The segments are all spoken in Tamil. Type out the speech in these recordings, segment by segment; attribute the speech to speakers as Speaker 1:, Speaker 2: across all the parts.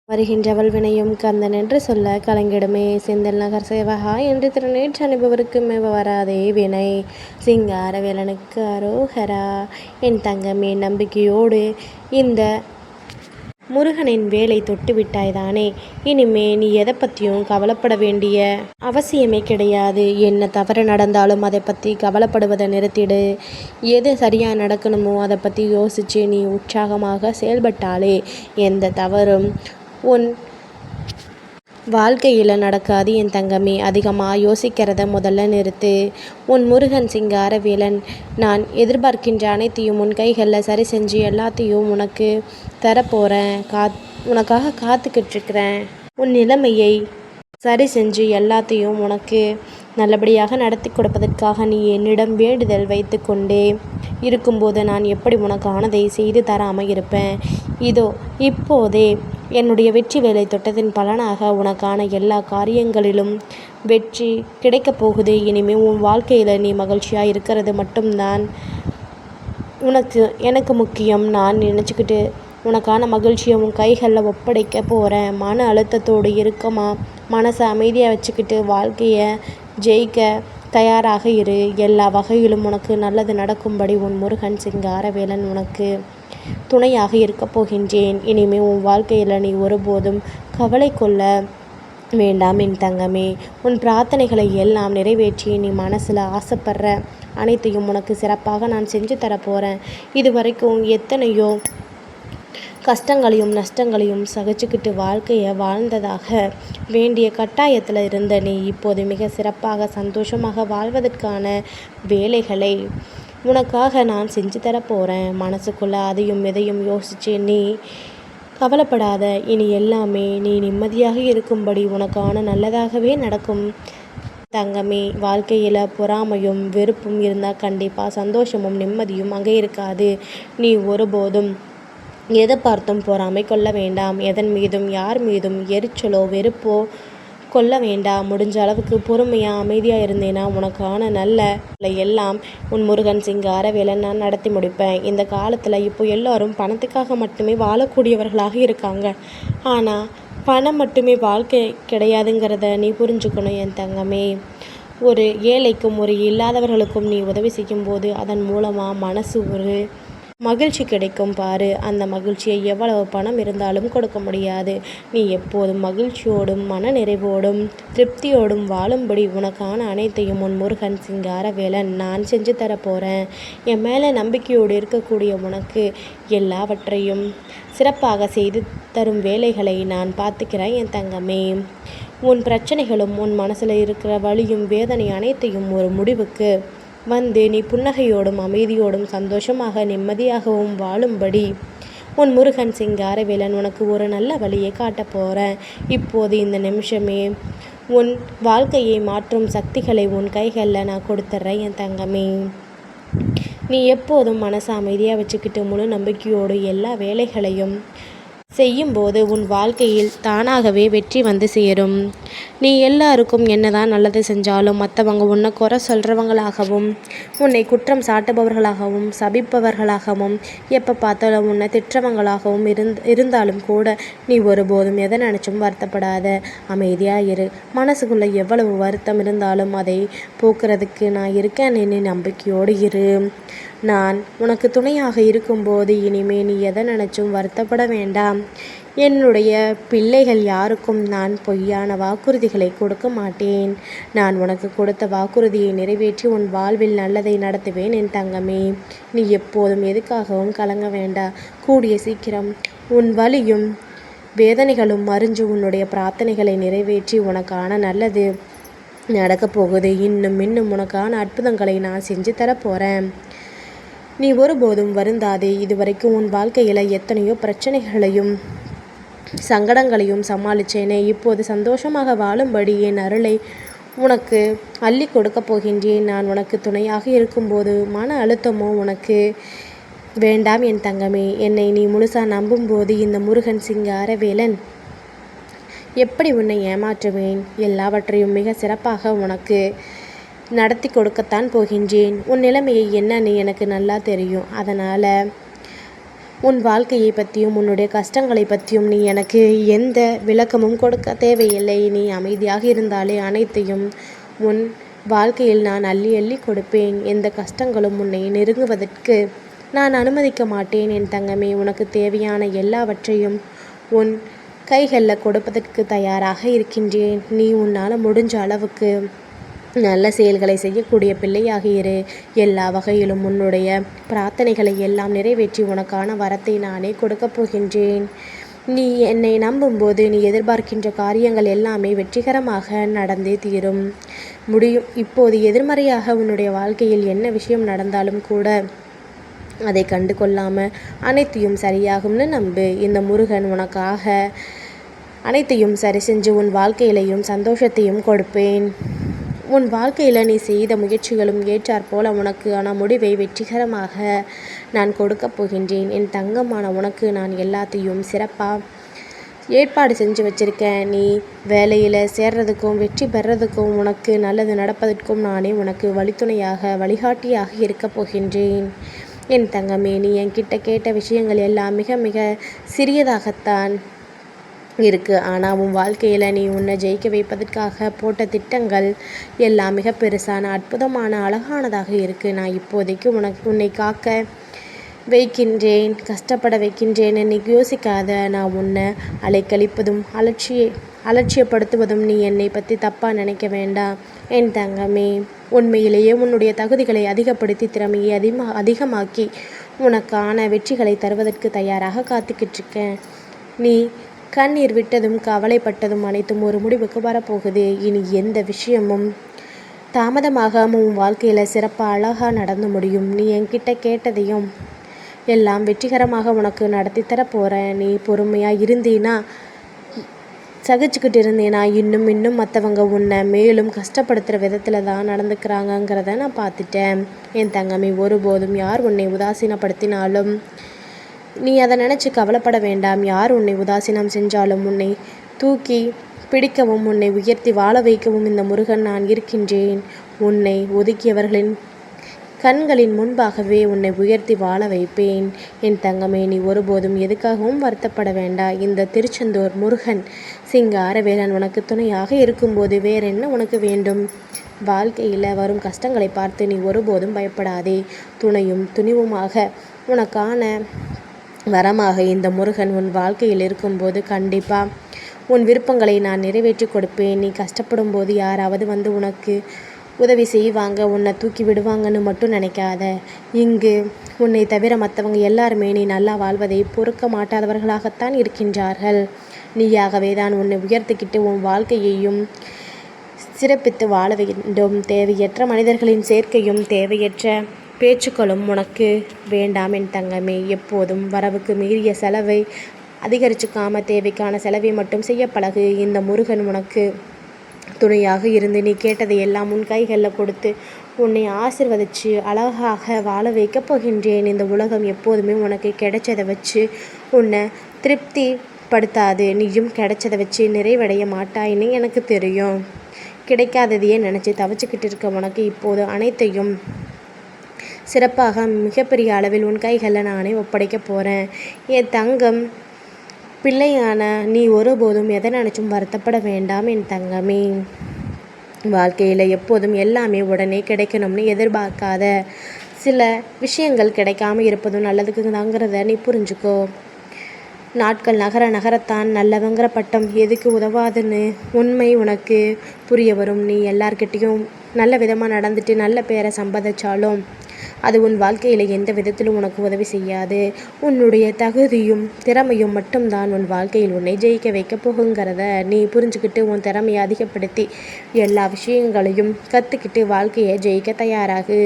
Speaker 1: வருகின்றவள் வினையும் கந்தன் என்று சொல்ல கலங்கிடுமே செந்தில் நகர் சேவகா என்று திருநேற்று அனுபவருக்கு மேவ வராதே வினை. சிங்கார வேலனுக்கு அரோகரா. என் தங்கமே, நம்பிக்கையோடு இந்த முருகனின் வேலை தொட்டு விட்டாய்தானே. இனிமே நீ எதை பற்றியும் கவலைப்பட வேண்டிய அவசியமே கிடையாது. என்ன தவறு நடந்தாலும் அதை பற்றி கவலைப்படுவதை நிறுத்திடு. எது சரியாக நடக்கணுமோ அதை பற்றி யோசித்து நீ உற்சாகமாக செயல்பட்டாலே எந்த தவறும் உன் வாழ்க்கையில் நடக்காது. என் தங்கமே, அதிகமாக யோசிக்கிறத முதல்ல நிறுத்து. உன் முருகன் சிங்கார வேலன் நான் எதிர்பார்க்கின்ற அனைத்தையும் உன் கைகளில் சரி செஞ்சு எல்லாத்தையும் உனக்கு தரப்போகிறேன். உனக்காக காத்துக்கிட்டு இருக்கிறேன். உன் நிலைமையை சரி செஞ்சு எல்லாத்தையும் உனக்கு நல்லபடியாக நடத்தி கொடுப்பதற்காக நீ என்னிடம் வேண்டுதல் வைத்து கொண்டே இருக்கும்போது நான் எப்படி உனக்கானதை செய்து தராமல் இருப்பேன்? இதோ இப்போதே என்னுடைய வெற்றி வேலை தொட்டத்தின் பலனாக உனக்கான எல்லா காரியங்களிலும் வெற்றி கிடைக்கப் போகுது. இனிமேல் உன் வாழ்க்கையில் நீ மகிழ்ச்சியாக இருக்கிறது மட்டும்தான் எனக்கு முக்கியம். நான் நினச்சிக்கிட்டு உனக்கான மகிழ்ச்சியை உன் கைகளில் ஒப்படைக்க போகிறேன். மன அழுத்தத்தோடு இருக்கமா மனசை அமைதியாக வச்சுக்கிட்டு வாழ்க்கையை ஜெயிக்க தயாராக இரு. எல்லா வகையிலும் உனக்கு நல்லது நடக்கும்படி உன் முருகன் சிங்காரவேலன் உனக்கு துணையாக இருக்கப் போகின்றேன். இனிமேல் உன் வாழ்க்கையில் நீ ஒருபோதும் கவலை கொள்ள வேண்டாம் என் தங்கமே. உன் பிரார்த்தனைகளை எல்லாம் நிறைவேற்றி நீ மனசில் ஆசைப்படுற அனைத்தையும் உனக்கு சிறப்பாக நான் செஞ்சு தரப்போகிறேன். இது வரைக்கும் எத்தனையோ கஷ்டங்களையும் நஷ்டங்களையும் சகிச்சுக்கிட்டு வாழ்க்கையை வாழ்ந்ததாக வேண்டிய கட்டாயத்தில் இருந்த நீ இப்போது மிக சிறப்பாக சந்தோஷமாக வாழ்வதற்கான வேலைகளை உனக்காக நான் செஞ்சு தரப்போகிறேன். மனசுக்குள்ளே அதையும் இதையும் யோசித்து நீ கவலைப்படாத. இனி எல்லாமே நீ நிம்மதியாக இருக்கும்படி உனக்கான நல்லதாகவே நடக்கும் தங்கமே. வாழ்க்கையில் பொறாமையும் வெறுப்பும் இருந்தால் கண்டிப்பாக சந்தோஷமும் நிம்மதியும் அங்கே இருக்காது. நீ ஒருபோதும் எதை பார்த்தும் பொறாமை கொள்ள வேண்டாம். எதன் மீதும் யார் மீதும் எரிச்சலோ வெறுப்போ கொள்ள வேண்டாம். முடிஞ்ச அளவுக்கு பொறுமையாக அமைதியாக இருந்தேன்னா உனக்கான நல்ல எல்லாம் உன் முருகன் சிங்காரவேலன் நான் நடத்தி முடிப்பேன். இந்த காலத்தில் இப்போ எல்லோரும் பணத்துக்காக மட்டுமே வாழக்கூடியவர்களாக இருக்காங்க. ஆனால் பணம் மட்டுமே வாழ்க்கை கிடையாதுங்கிறத நீ புரிஞ்சுக்கணும் என் தங்கமே. ஒரு ஏழைக்கும் ஒரு இல்லாதவர்களுக்கும் நீ உதவி செய்யும்போது அதன் மூலமாக மனசு ஒரு மகிழ்ச்சி கிடைக்கும் பாரு. அந்த மகிழ்ச்சியை எவ்வளவு பணம் இருந்தாலும் கொடுக்க முடியாது. நீ எப்போதும் மகிழ்ச்சியோடும் மன நிறைவோடும் திருப்தியோடும் வாழும்படி உனக்கான அனைத்தையும் உன் முருகன் சிங்காரவேலன் நான் செஞ்சு தரப்போகிறேன். என் மேலே நம்பிக்கையோடு இருக்கக்கூடிய உனக்கு எல்லாவற்றையும் சிறப்பாக செய்து தரும் வேலைகளை நான் பார்த்துக்கிறேன் என் தங்கமே. உன் பிரச்சனைகளும் உன் மனசில் இருக்கிற வலியும் வேதனை அனைத்தையும் ஒரு முடிவுக்கு வந்து நீ புன்னகையோடும் அமைதியோடும் சந்தோஷமாக நிம்மதியாகவும் வாழும்படி உன் முருகன் சிங்காரவேலன் உனக்கு ஒரு நல்ல வழியை காட்டப் போகிறேன். இப்போது இந்த நிமிஷமே உன் வாழ்க்கையை மாற்றும் சக்திகளை உன் கைகளில் நான் கொடுத்துட்றேன் என் தங்கமே. நீ எப்போதும் மனசை அமைதியாக வச்சுக்கிட்டு முழு நம்பிக்கையோடு எல்லா வேலைகளையும் செய்யும்போது உன் வாழ்க்கையில் தானாகவே வெற்றி வந்து சேரும். நீ எல்லாருக்கும் என்னதான் நல்லது செஞ்சாலும் மற்றவங்க உன்னை குறை சொல்கிறவங்களாகவும் உன்னை குற்றம் சாட்டுபவர்களாகவும் சபிப்பவர்களாகவும் எப்போ பார்த்தாலும் உன்னை திட்டுறவங்களாகவும் இருந்தாலும் கூட நீ ஒருபோதும் எதை நினச்சும் வருத்தப்படாத. அமைதியாக இரு. மனசுக்குள்ளே எவ்வளவு வருத்தம் இருந்தாலும் அதை போக்குறதுக்கு நான் இருக்கேன். நீ நம்பிக்கையோடு இரு. நான் உனக்கு துணையாக இருக்கும்போது இனிமே நீ எதை நினச்சும் வருத்தப்பட வேண்டாம். என்னுடைய பிள்ளைகள் யாருக்கும் நான் பொய்யான வாக்குறுதிகளை கொடுக்க மாட்டேன். நான் உனக்கு கொடுத்த வாக்குறுதியை நிறைவேற்றி உன் வாழ்வில் நல்லதை நடத்துவேன் என் தங்கமே. நீ எப்போதும் எதுக்காகவும் கலங்க வேண்டாம். கூடிய சீக்கிரம் உன் வலியும் வேதனைகளும் மறிஞ்சு உன்னுடைய பிரார்த்தனைகளை நிறைவேற்றி உனக்கான நல்லது நடக்கப் போகுது. இன்னும் உனக்கான அற்புதங்களை நான் செஞ்சு தரப்போகிறேன். நீ ஒருபோதும் வருந்தாதே. இதுவரைக்கும் உன் வாழ்க்கையில் எத்தனையோ பிரச்சனைகளையும் சங்கடங்களையும் சமாளித்தேனே. இப்போது சந்தோஷமாக வாழும்படி என் அருளை உனக்கு அள்ளி கொடுக்க போகின்றேன். நான் உனக்கு துணையாக இருக்கும்போது மன அழுத்தமோ உனக்கு வேண்டாம் என் தங்கமே. என்னை நீ முழுசாக நம்பும்போது இந்த முருகன் சிங்காரவேலன் எப்படி உன்னை ஏமாற்றுவேன்? எல்லாவற்றையும் மிக சிறப்பாக உனக்கு நடத்தி கொடுக்கத்தான் போகின்றேன். உன் நிலைமையை என்னன்னு எனக்கு நல்லா தெரியும். அதனால் உன் வாழ்க்கையை பற்றியும் உன்னுடைய கஷ்டங்களை பற்றியும் நீ எனக்கு எந்த விளக்கமும் கொடுக்க தேவையில்லை. நீ அமைதியாக இருந்தாலே அனைத்தையும் உன் வாழ்க்கையில் நான் அள்ளி அள்ளி கொடுப்பேன். எந்த கஷ்டங்களும் உன்னை நெருங்குவதற்கு நான் அனுமதிக்க மாட்டேன் என் தங்கமே. உனக்கு தேவையான எல்லாவற்றையும் உன் கைகளில் கொடுப்பதற்கு தயாராக இருக்கின்றேன். நீ உன்னால் முடிஞ்ச அளவுக்கு நல்ல செயல்களை செய்யக்கூடிய பிள்ளையாக இரு. எல்லா வகையிலும் உன்னுடைய பிரார்த்தனைகளை எல்லாம் நிறைவேற்றி உனக்கான வரத்தை நானே கொடுக்கப் போகின்றேன். நீ என்னை நம்பும்போது நீ எதிர்பார்க்கின்ற காரியங்கள் எல்லாமே வெற்றிகரமாக நடந்தே தீரும் முடியும். இப்போது எதிர்மறையாக உன்னுடைய வாழ்க்கையில் என்ன விஷயம் நடந்தாலும் கூட அதை கண்டு கொள்ளாமல் அனைத்தையும் சரியாகும்னு நம்பு. இந்த முருகன் உனக்காக அனைத்தையும் சரி செஞ்சு உன் வாழ்க்கையிலையும் சந்தோஷத்தையும் கொடுப்பேன். உன் வாழ்க்கையில் நீ செய்த முயற்சிகளும் ஏற்றாற்போல உனக்கு முடிவை வெற்றிகரமாக நான் கொடுக்கப் போகின்றேன். என் தங்கமான உனக்கு நான் எல்லாத்தையும் சிறப்பாக ஏற்பாடு செஞ்சு வச்சுருக்கேன். நீ வேலையில் சேர்றதுக்கும் வெற்றி பெறதுக்கும் உனக்கு நல்லது நடப்பதற்கும் நானே உனக்கு வழித்துணையாக வழிகாட்டியாக இருக்கப் போகின்றேன். என் தங்கமே, நீ என்கிட்ட கேட்ட விஷயங்கள் எல்லாம் மிக மிக சிறியதாகத்தான் இருக்குது. ஆனால் உன் வாழ்க்கையில் நீ உன்னை ஜெயிக்க வைப்பதற்காக போட்ட திட்டங்கள் எல்லாம் மிக பெருசான அற்புதமான அழகானதாக இருக்குது. நான் இப்போதைக்கு உன்னை காக்க வைக்கின்றேன், கஷ்டப்பட வைக்கின்றேன். இன்னைக்கு யோசிக்காத. நான் உன்னை அலைக்கழிப்பதும் அலட்சியப்படுத்துவதும் நீ என்னை பற்றி தப்பாக நினைக்க வேண்டாம் என் தங்கமே. உண்மையிலேயே உன்னுடைய தகுதிகளை அதிகப்படுத்தி திறமையை அதிகமாக்கி உனக்கான வெற்றிகளை தருவதற்கு தயாராக காத்துக்கிட்டு இருக்கேன். நீ கண்ணீர் விட்டதும் கவலைப்பட்டதும் அனைத்தும் ஒரு முடிவுக்கு வரப்போகுது. இனி எந்த விஷயமும் தாமதமாக உன் வாழ்க்கையில் சிறப்பாக அழகாக நடந்து முடியும். நீ என்கிட்ட கேட்டதையும் எல்லாம் வெற்றிகரமாக உனக்கு நடத்தி தரப்போகிறேன். நீ பொறுமையாக இருந்தீன்னா, சகிச்சுக்கிட்டு இருந்தேனா இன்னும் மற்றவங்க உன்னை மேலும் கஷ்டப்படுத்துகிற விதத்தில் தான் நடந்துக்கிறாங்கங்கிறத நான் பார்த்துட்டேன். என் தங்கமே, ஒருபோதும் யார் உன்னை உதாசீனப்படுத்தினாலும் நீ அதை நினச்சி கவலைப்பட வேண்டாம். யார் உன்னை உதாசீனம் செஞ்சாலும் உன்னை தூக்கி பிடிக்கவும் உன்னை உயர்த்தி வாழ வைக்கவும் இந்த முருகன் நான் இருக்கின்றேன். உன்னை ஒதுக்கியவர்களின் கண்களின் முன்பாகவே உன்னை உயர்த்தி வாழ வைப்பேன். என் தங்கமே, நீ ஒருபோதும் எதுக்காகவும் வருத்தப்பட வேண்டாம். இந்த திருச்செந்தூர் முருகன் சிங்காரவேலன் உனக்கு துணையாக இருக்கும்போது வேற என்ன உனக்கு வேண்டும்? வாழ்க்கையில் வரும் கஷ்டங்களை பார்த்து நீ ஒருபோதும் பயப்படாதே. துணையும் துணிவுமாக உனக்கான வரமாக இந்த முருகன் உன் வாழ்க்கையில் இருக்கும்போது கண்டிப்பாக உன் விருப்பங்களை நான் நிறைவேற்றி கொடுப்பேன். நீ கஷ்டப்படும் போது யாராவது வந்து உனக்கு உதவி செய்வாங்க, உன்னை தூக்கி விடுவாங்கன்னு மட்டும் நினைக்காத. இங்கு உன்னை தவிர மற்றவங்க எல்லாருமே நீ நல்லா வாழ்வதை பொறுக்க மாட்டாதவர்களாகத்தான் இருக்கின்றார்கள். நீயாகவே தான் உன்னை உயர்த்திக்கிட்டு உன் வாழ்க்கையையும் சிறப்பித்து வாழ வேண்டும். தேவையற்ற மனிதர்களின் சேர்க்கையும் தேவையற்ற பேச்சுக்களும் உனக்கு வேண்டாம் என் தங்கமே. எப்போதும் வரவுக்கு மீறிய செலவை அதிகரிச்சுக்காம தேவைக்கான செலவை மட்டும் செய்ய பழகு. இந்த முருகன் உனக்கு துணையாக இருந்து நீ கேட்டதை எல்லாம் உன் கைகளில் கொடுத்து உன்னை ஆசிர்வதித்து அழகாக வாழ வைக்கப் போகின்றேன். இந்த உலகம் எப்போதுமே உனக்கு கிடைச்சதை வச்சு உன்னை திருப்தி படுத்தாது. நீயும் கிடைச்சதை வச்சு நிறைவடைய மாட்டாயின்னு எனக்கு தெரியும். கிடைக்காததையே நினச்சி தவிச்சுக்கிட்டு இருக்க உனக்கு இப்போது அனைத்தையும் சிறப்பாக மிகப்பெரிய அளவில் உன் கைகளில் நானே ஒப்படைக்க போகிறேன். என் தங்கம் பிள்ளையான நீ ஒருபோதும் எதை நினச்சும் வருத்தப்பட வேண்டாம் என் தங்கமே. வாழ்க்கையில் எப்போதும் எல்லாமே உடனே கிடைக்கணும்னு எதிர்பார்க்காத. சில விஷயங்கள் கிடைக்காம இருப்பதும் நல்லதுக்கு தாங்கிறத நீ புரிஞ்சுக்கோ. நாட்கள் நகரத்தான் நல்லவங்கிற பட்டம் எதுக்கு உதவாதுன்னு உண்மை உனக்கு புரிய வரும். நீ எல்லார்கிட்டையும் நல்ல விதமாக நடந்துட்டு நல்ல பேரை சம்பாதிச்சாலும் அது உன் வாழ்க்கையில் எந்த விதத்திலும் உனக்கு உதவி செய்யாது. உன்னுடைய தகுதியும் திறமையும் மட்டும்தான் உன் வாழ்க்கையில் உன்னை ஜெயிக்க வைக்க போகுங்கிறத நீ புரிஞ்சுக்கிட்டு உன் திறமையை அதிகப்படுத்தி எல்லா விஷயங்களையும் கற்றுக்கிட்டு வாழ்க்கையை ஜெயிக்க தயாராகு.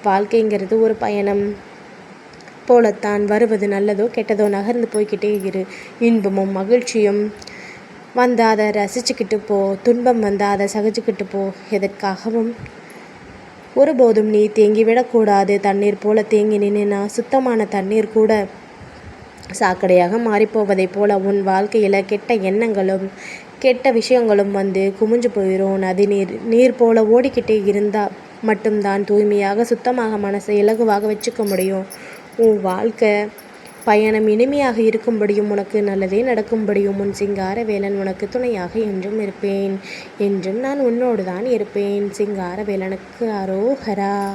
Speaker 1: வாழ்க்கைங்கிறது ஒரு பயணம் போலத்தான். வருவது நல்லதோ கெட்டதோ நகர்ந்து போய்கிட்டே இரு. இன்பமும் மகிழ்ச்சியும் வந்தால் அதை ரசிச்சுக்கிட்டு போ, துன்பம் வந்தால் அதை சகிச்சுக்கிட்டு போ. எதற்காகவும் ஒருபோதும் நீ தேங்கிவிடக்கூடாது. தண்ணீர் போல தேங்கி நின்னா சுத்தமான தண்ணீர் கூட சாக்கடையாக மாறிப்போவதைப் போல உன் வாழ்க்கையில் கெட்ட எண்ணங்களும் கெட்ட விஷயங்களும் வந்து குமிஞ்சு போயிடும். நதி நீர் போல ஓடிக்கிட்டே இருந்தால் மட்டும்தான் தூய்மையாக சுத்தமாக மனசை இலகுவாக வச்சுக்க முடியும். உன் வாழ்க்கை பயணம் இனிமையாக இருக்கும்படியும் உனக்கு நல்லதே நடக்கும்படியும் உன் சிங்காரவேலன் உனக்கு துணையாக என்றும் இருப்பேன். என்றும் நான் உன்னோடு தான் இருப்பேன். சிங்காரவேலனுக்கு அரோகரா.